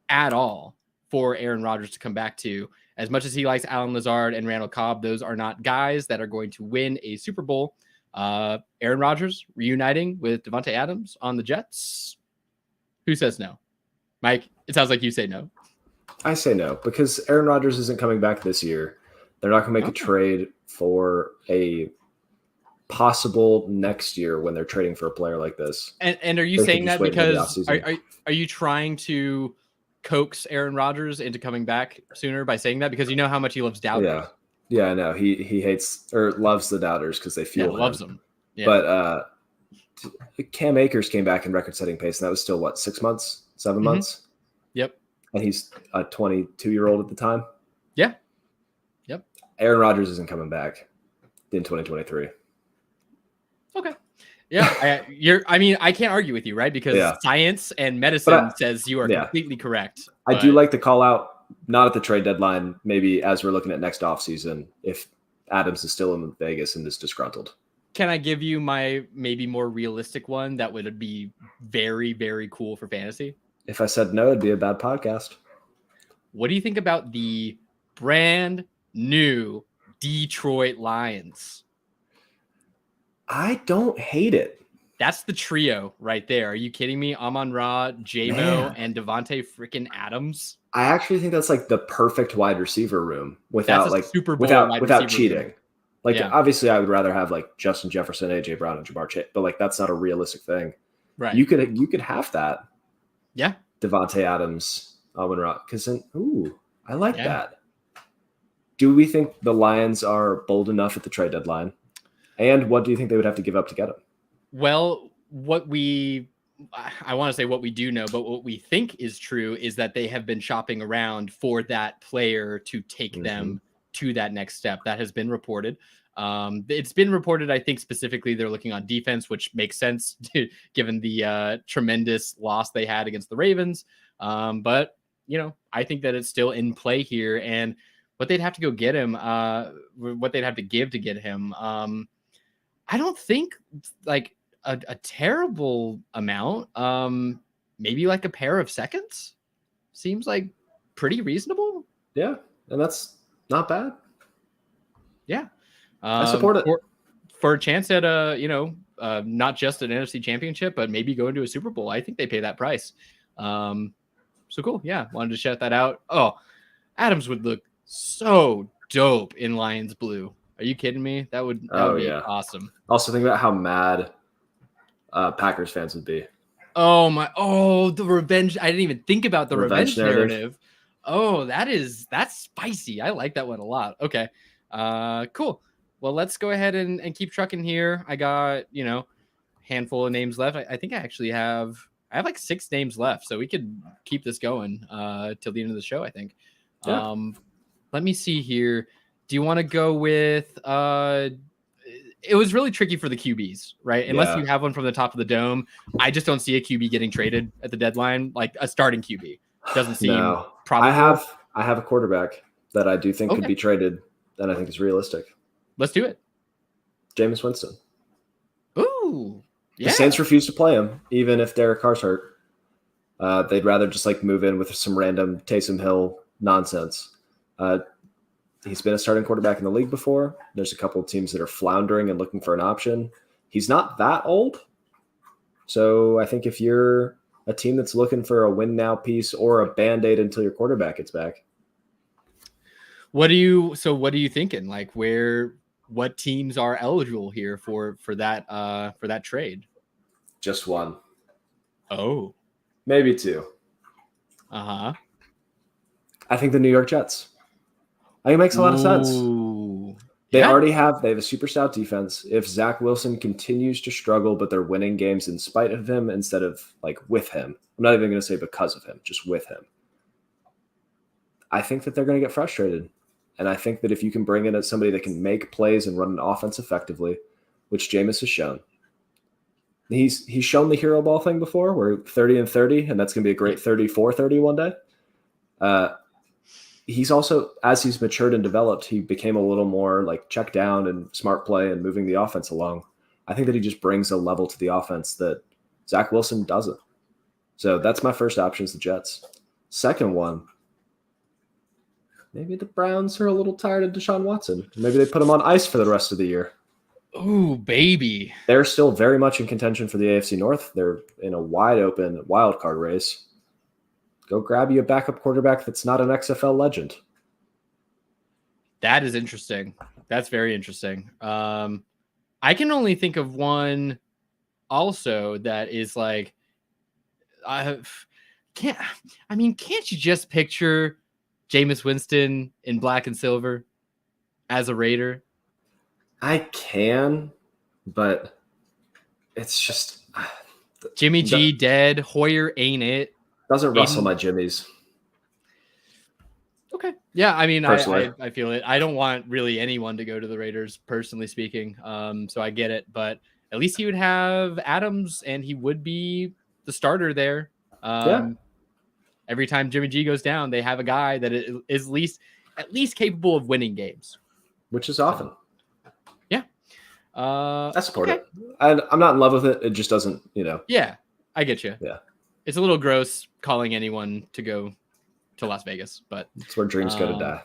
at all for Aaron Rodgers to come back to. As much as he likes Alan Lazard and Randall Cobb, those are not guys that are going to win a Super Bowl. Aaron Rodgers reuniting with Davante Adams on the Jets. Who says no? Mike, it sounds like you say no. I say no, because Aaron Rodgers isn't coming back this year. They're not going to make a trade for a possible next year when they're trading for a player like this. And are you saying that because are you trying to coax Aaron Rodgers into coming back sooner by saying that? Because you know how much he loves doubters. Yeah, I know. He hates or loves the doubters because they fuel him. Loves them. Yeah. But Cam Akers came back in record-setting pace, and that was still, 6 months, 7 months? Yep. And he's a 22-year-old at the time? Yeah. Yep. Aaron Rodgers isn't coming back in 2023. Okay. Yeah. I can't argue with you, right? Because science and medicine says you are completely correct. I do like to call out, not at the trade deadline, maybe as we're looking at next offseason, if Adams is still in Vegas and is disgruntled. Can I give you my maybe more realistic one that would be very, very cool for fantasy? If I said no, it'd be a bad podcast. What do you think about the brand new Detroit Lions? I don't hate it. That's the trio right there. Are you kidding me? Amon-Ra, J-Mo, and Davante freaking Adams. I actually think that's like the perfect wide receiver room without Super Bowl without cheating. Room. Obviously I would rather have like Justin Jefferson, AJ Brown, and Jamar Chase, but that's not a realistic thing. Right. You could have that. Yeah. Davante Adams, Amon-Ra, because I like that. Do we think the Lions are bold enough at the trade deadline? And what do you think they would have to give up to get him? Well, I want to say what we do know, but what we think is true is that they have been shopping around for that player to take them to that next step. That has been reported. It's been reported, I think specifically they're looking on defense, which makes sense given the tremendous loss they had against the Ravens. But I think that it's still in play here. And what they'd have to go get him, what they'd have to give to get him. I don't think like a terrible amount. Maybe like a pair of seconds seems like pretty reasonable. Yeah, and that's not bad. Yeah, I support it for a chance at not just an NFC Championship, but maybe go into a Super Bowl. I think they pay that price. So cool. Yeah, wanted to shout that out. Oh, Adams would look so dope in Lions blue. Are you kidding me? That would be awesome. Also, think about how mad Packers fans would be. The revenge. I didn't even think about the revenge narrative. Oh, that's spicy. I like that one a lot. Okay. Cool. Well, let's go ahead and keep trucking here. I got, handful of names left. I think I actually have like 6 names left, so we could keep this going till the end of the show, I think. Yeah. Let me see here. Do you want to go with it was really tricky for the QBs, right? Unless you have one from the top of the dome. I just don't see a QB getting traded at the deadline, like a starting QB. Doesn't seem probable. I have a quarterback that I do think could be traded, and I think is realistic. Let's do it. Jameis Winston. Ooh. Yeah. The Saints refuse to play him, even if Derek Carr's hurt. They'd rather just like move in with some random Taysom Hill nonsense. He's been a starting quarterback in the league before. There's a couple of teams that are floundering and looking for an option. He's not that old. So I think if you're a team that's looking for a win now piece or a Band-Aid until your quarterback gets back. What are you thinking? Like what teams are eligible here for that trade? Just one. Oh. Maybe 2. Uh-huh. I think the New York Jets. I think it makes a lot of sense. They have a super stout defense. If Zach Wilson continues to struggle, but they're winning games in spite of him instead of like with him. I'm not even going to say because of him, just with him. I think that they're going to get frustrated. And I think that if you can bring in somebody that can make plays and run an offense effectively, which Jameis has shown. He's shown the hero ball thing before, where 30-30, and that's going to be a great 34-30 one day. He's also, as he's matured and developed, he became a little more like check down and smart play and moving the offense along. I think that he just brings a level to the offense that Zach Wilson doesn't. So that's my first option is the Jets. Second one, maybe the Browns are a little tired of Deshaun Watson. Maybe they put him on ice for the rest of the year. Ooh, baby. They're still very much in contention for the AFC North. They're in a wide open wild card race. Go grab you a backup quarterback that's not an XFL legend. That is interesting. That's very interesting. I can only think of one also that is like, can't you just picture Jameis Winston in black and silver as a Raider? I can, but it's just Jimmy G dead. Hoyer ain't it. Doesn't rustle my jimmies. Okay. Yeah, I mean, I feel it. I don't want really anyone to go to the Raiders, personally speaking. So I get it, but at least he would have Adams, and he would be the starter there. Every time Jimmy G goes down, they have a guy that is at least capable of winning games, which is often. Yeah. I support it. I'm not in love with it. It just doesn't, Yeah, I get you. Yeah. It's a little gross calling anyone to go to Las Vegas, but it's where dreams go to die.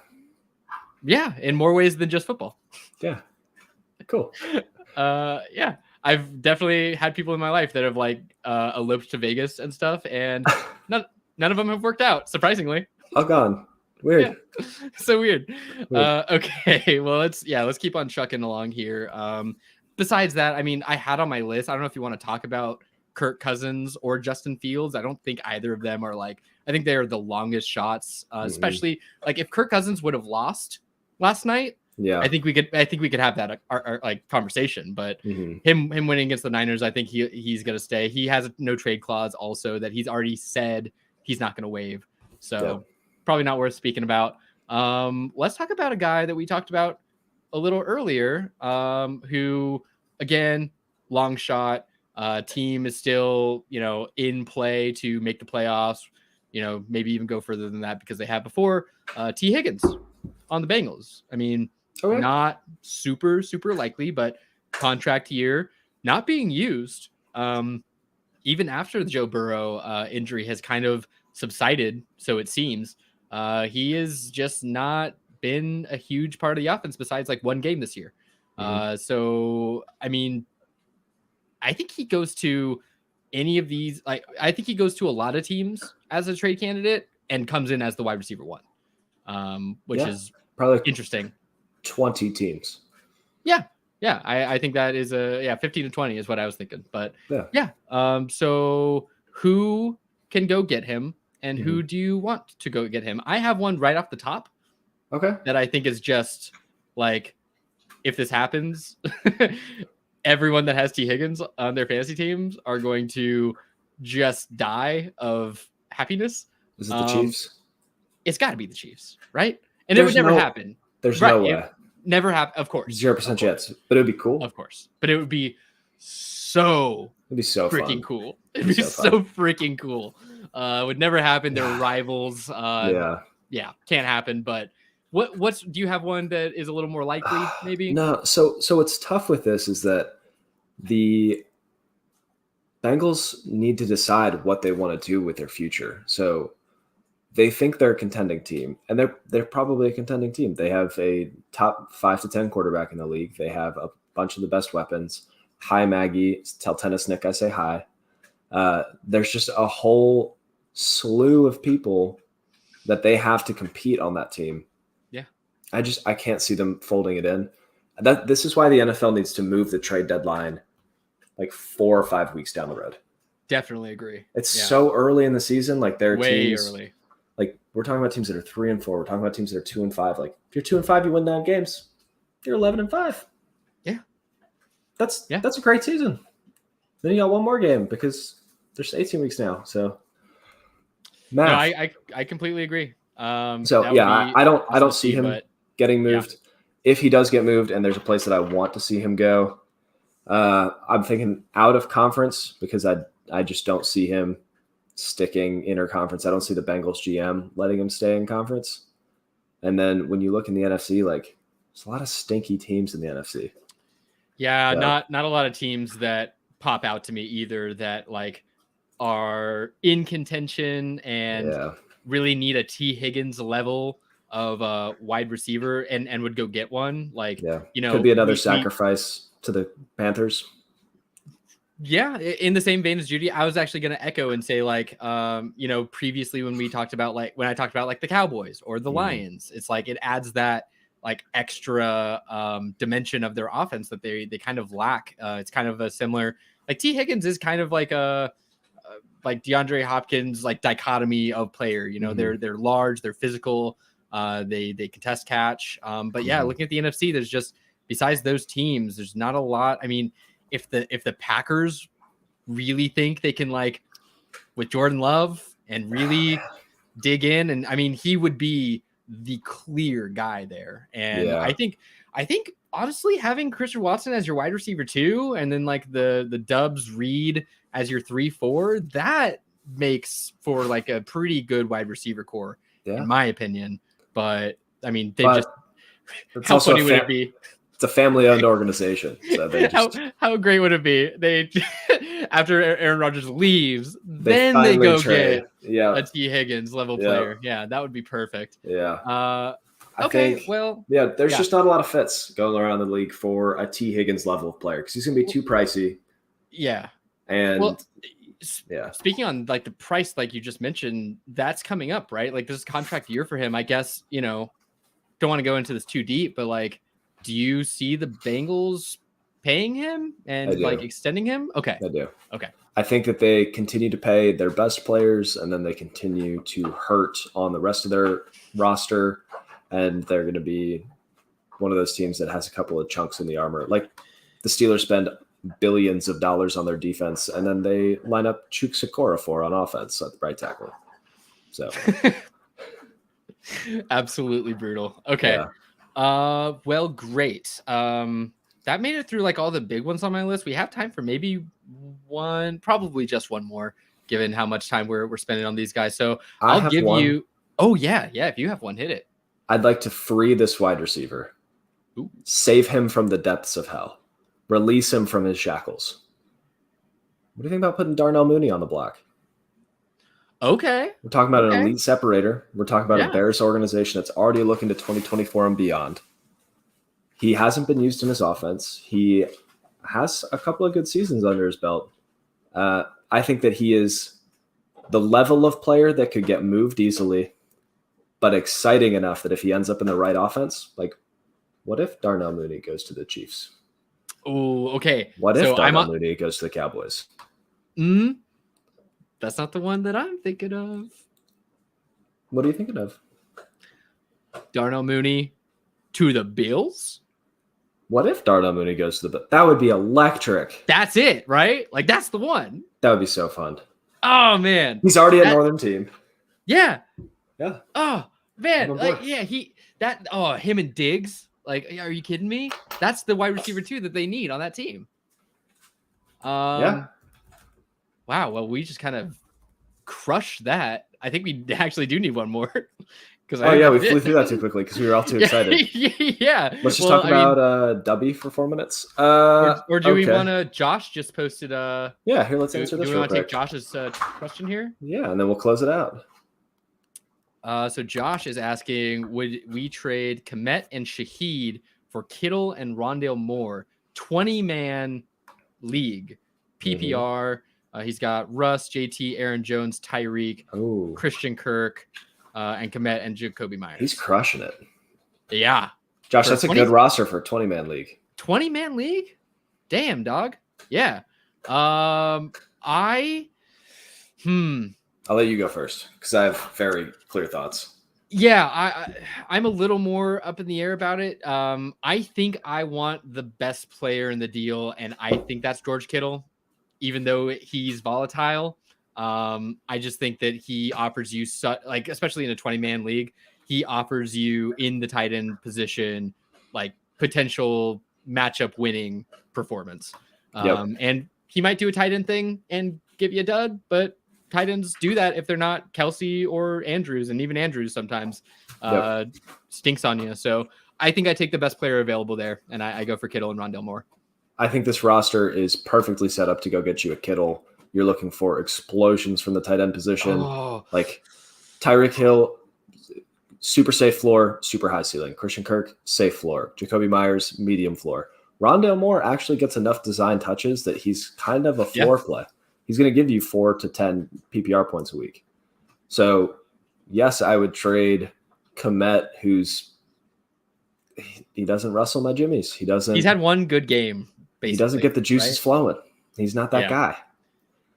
Yeah, in more ways than just football. Yeah. Cool. Yeah. I've definitely had people in my life that have like eloped to Vegas and stuff, and none of them have worked out, surprisingly. Oh, gone. Weird. Yeah. So weird. Okay. Well, let's keep on trucking along here. Besides that, I mean, I had on my list, I don't know if you want to talk about Kirk Cousins or Justin Fields. I don't think either of them are I think they're the longest shots, especially like if Kirk Cousins would have lost last night. Yeah, I think we could have that our like conversation, but him winning against the Niners, I think he's going to stay. He has a no trade clause also that he's already said he's not going to waive. So probably not worth speaking about. Let's talk about a guy that we talked about a little earlier, who again, long shot. Team is still, in play to make the playoffs, maybe even go further than that because they have before. T. Higgins. on the Bengals. I mean, Okay. not super likely, but contract year, not being used. Even after the Joe Burrow injury has kind of subsided, so it seems, he has just not been a huge part of the offense besides like one game this year. So, I mean, I think he goes to any of these. Like, I think he goes to a lot of teams as a trade candidate and comes in as the wide receiver one, which is probably interesting. 20 teams. Yeah, I think that is 15 to 20 is what I was thinking. But yeah. So who can go get him, and who do you want to go get him? I have one right off the top. Okay. That I think is just like, if this happens, everyone that has T. Higgins on their fantasy teams are going to just die of happiness. Is it the Chiefs? It's got to be the Chiefs, right? And it would never happen. There's right, no way. Never happen. Of course. 0% chance. But it would be cool. Of course. But it would be so freaking fun. Cool. It'd be so freaking cool. It would never happen. They're rivals. Yeah, can't happen. But what's do you have one that is a little more likely, maybe? No, so what's tough with this is that the Bengals need to decide what they want to do with their future. So they think they're a contending team, and they're probably a contending team. They have a top 5 to 10 quarterback in the league. They have a bunch of the best weapons. Hi, Maggie. Tell Tennis Nick I say hi. There's just a whole slew of people that they have to compete on that team. Yeah. I can't see them folding it in. This is why the NFL needs to move the trade deadline like 4 or 5 weeks down the road. Definitely agree. It's so early in the season. Like they're way teams, early. Like we're talking about teams that are 3 and 4. We're talking about teams that are 2 and 5. Like if you're 2 and 5, you win 9 games. You're 11 and 5. Yeah. That's a great season. Then you got one more game because there's 18 weeks now. So no, I completely agree. I don't see him getting moved. Yeah. If he does get moved and there's a place that I want to see him go, I'm thinking out of conference because I just don't see him sticking interconference. I don't see the Bengals GM letting him stay in conference. And then when you look in the NFC, like there's a lot of stinky teams in the NFC. Yeah, not a lot of teams that pop out to me either that like are in contention and really need a T. Higgins level of a wide receiver and would go get one. Like, could be another sacrifice to the Panthers. Yeah, in the same vein as Judy, I was actually going to echo and say like, previously when I talked about like the Cowboys or the Lions, it's like it adds that like extra dimension of their offense that they kind of lack. It's kind of a similar, like T. Higgins is kind of like a like DeAndre Hopkins like dichotomy of player. They're large, they're physical, they contest catch. But yeah, looking at the NFC, there's just besides those teams, there's not a lot. I mean, if the Packers really think they can like with Jordan Love and really dig in, and I mean he would be the clear guy there. And I think honestly having Christian Watson as your wide receiver 2 and then like the Dubs Reed as your 3-4, that makes for like a pretty good wide receiver core in my opinion. But I mean how funny would it be? It's a family-owned organization. So how great would it be? They after Aaron Rodgers leaves, then they go get a T. Higgins level player. Yeah, that would be perfect. Yeah. There's just not a lot of fits going around the league for a T. Higgins level of player because he's going to be too pricey. Yeah. And speaking on like the price, like you just mentioned, that's coming up, right? Like this is contract year for him. I guess, don't want to go into this too deep, but like, do you see the Bengals paying him and like extending him? Okay. I do. Okay. I think that they continue to pay their best players and then they continue to hurt on the rest of their roster. And they're going to be one of those teams that has a couple of chunks in the armor. Like the Steelers spend billions of dollars on their defense and then they line up Chuk Sikora on offense at the right tackle. So absolutely brutal. Okay. Yeah. Well, great. That made it through like all the big ones on my list. We have time for maybe probably just one more, given how much time we're spending on these guys. So I'll give you. Oh yeah. If you have one, hit it. I'd like to free this wide receiver, save him from the depths of hell, release him from his shackles. What do you think about putting Darnell Mooney on the block? Okay. We're talking about an elite separator. We're talking about a Bears organization that's already looking to 2024 and beyond. He hasn't been used in his offense. He has a couple of good seasons under his belt. I think that he is the level of player that could get moved easily, but exciting enough that if he ends up in the right offense, like what if Darnell Mooney goes to the Chiefs? Oh, okay. What if Darnell Mooney goes to the Cowboys? That's not the one that I'm thinking of. What are you thinking of? Darnell Mooney to the Bills? What if Darnell Mooney goes to the Bills? That would be electric. That's it, right? Like, that's the one. That would be so fun. Oh, man. He's already a Northern team. Yeah. Yeah. Oh, man. Like, yeah, him and Diggs. Like, are you kidding me? That's the wide receiver, too, that they need on that team. Yeah. Wow. Well, we just kind of crushed that. I think we actually do need one more. We flew through that too quickly because we were all too excited. Yeah. Let's just talk about Dubby for 4 minutes. Or do we want to? Josh just posted. Here, let's answer this. Do we want to take Josh's question here? Yeah, and then we'll close it out. So Josh is asking, would we trade Komet and Shaheed for Kittle and Rondale Moore? 20-man league, PPR. He's got Russ, JT, Aaron Jones, Tyreek, Christian Kirk, and Komet and Jacoby Myers. He's crushing it. Yeah. Josh, that's a good roster for a 20-man league. 20-man league? Damn, dog. Yeah. I'll let you go first because I have very clear thoughts. Yeah, I'm a little more up in the air about it. I think I want the best player in the deal, and I think that's George Kittle, even though he's volatile. I just think that he offers you, especially in a 20-man league, he offers you in the tight end position, like potential matchup winning performance. And he might do a tight end thing and give you a dud, but tight ends do that if they're not Kelsey or Andrews, and even Andrews sometimes stinks on you. So I think I take the best player available there, and I go for Kittle and Rondale Moore. I think this roster is perfectly set up to go get you a Kittle. You're looking for explosions from the tight end position. Like Tyreek Hill, super safe floor, super high ceiling. Christian Kirk, safe floor. Jacoby Myers, medium floor. Rondale Moore actually gets enough design touches that he's kind of a floor play. He's going to give you 4 to 10 PPR points a week. So, yes, I would trade Komet, he doesn't wrestle my jimmies. He's had one good game. Basically, he doesn't get the juices flowing. He's not that guy.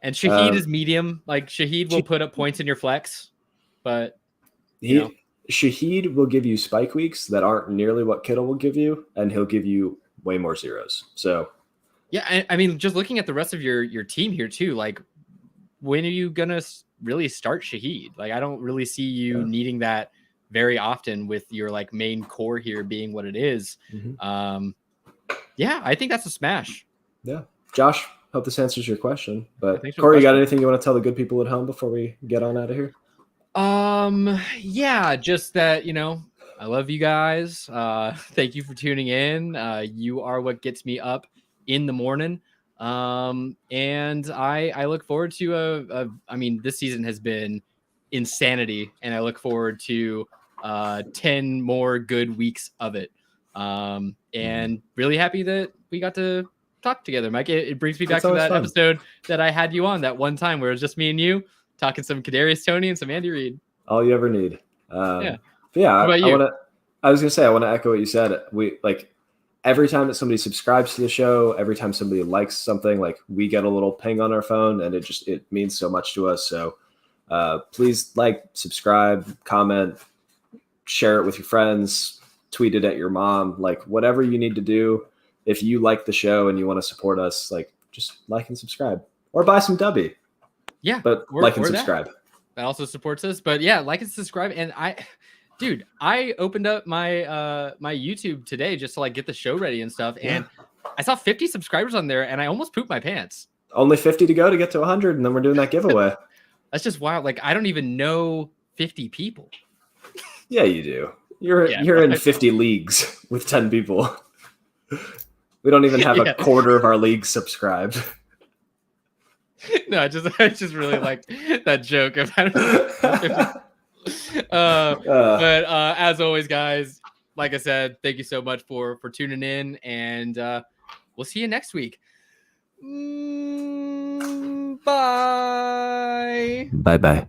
And Shaheed is medium. Like Shaheed will put up points in your flex, but Shaheed will give you spike weeks that aren't nearly what Kittle will give you, and he'll give you way more zeros. So, yeah, I mean, just looking at the rest of your team here too, like when are you gonna really start Shaheed? Like, I don't really see you needing that very often with your like main core here being what it is. I think that's a smash. Yeah, Josh. Hope this answers your question. But Corey, you got anything you want to tell the good people at home before we get on out of here? Yeah, just that, I love you guys. Thank you for tuning in. You are what gets me up in the morning. And I look forward to this season has been insanity, and I look forward to 10 more good weeks of it. And really happy that we got to talk together, Mike. It brings me back to that episode that I had you on that one time where it was just me and you talking some Kadarius Toney and some Andy Reid. All you ever need. What about you? I was gonna say I want to echo what you said. We like every time that somebody subscribes to the show, every time somebody likes something, like we get a little ping on our phone, and it means so much to us. So please subscribe, comment, share it with your friends, tweet it at your mom, like whatever you need to do. If you like the show and you want to support us, just like and subscribe, or buy some Dubby. Yeah, but like and subscribe. That also supports us. But yeah, like and subscribe. And I opened up my my YouTube today just to get the show ready and stuff, and I saw 50 subscribers on there, and I almost pooped my pants. Only 50 to go to get to 100, and then we're doing that giveaway. That's just wild. I don't even know 50 people. Yeah, you do. You're in but- 50 leagues with 10 people. We don't even have Yeah. a quarter of our leagues subscribed. No, I just really liked that joke. But as always, guys, like I said, thank you so much for tuning in, and we'll see you next week. Bye. Bye-bye.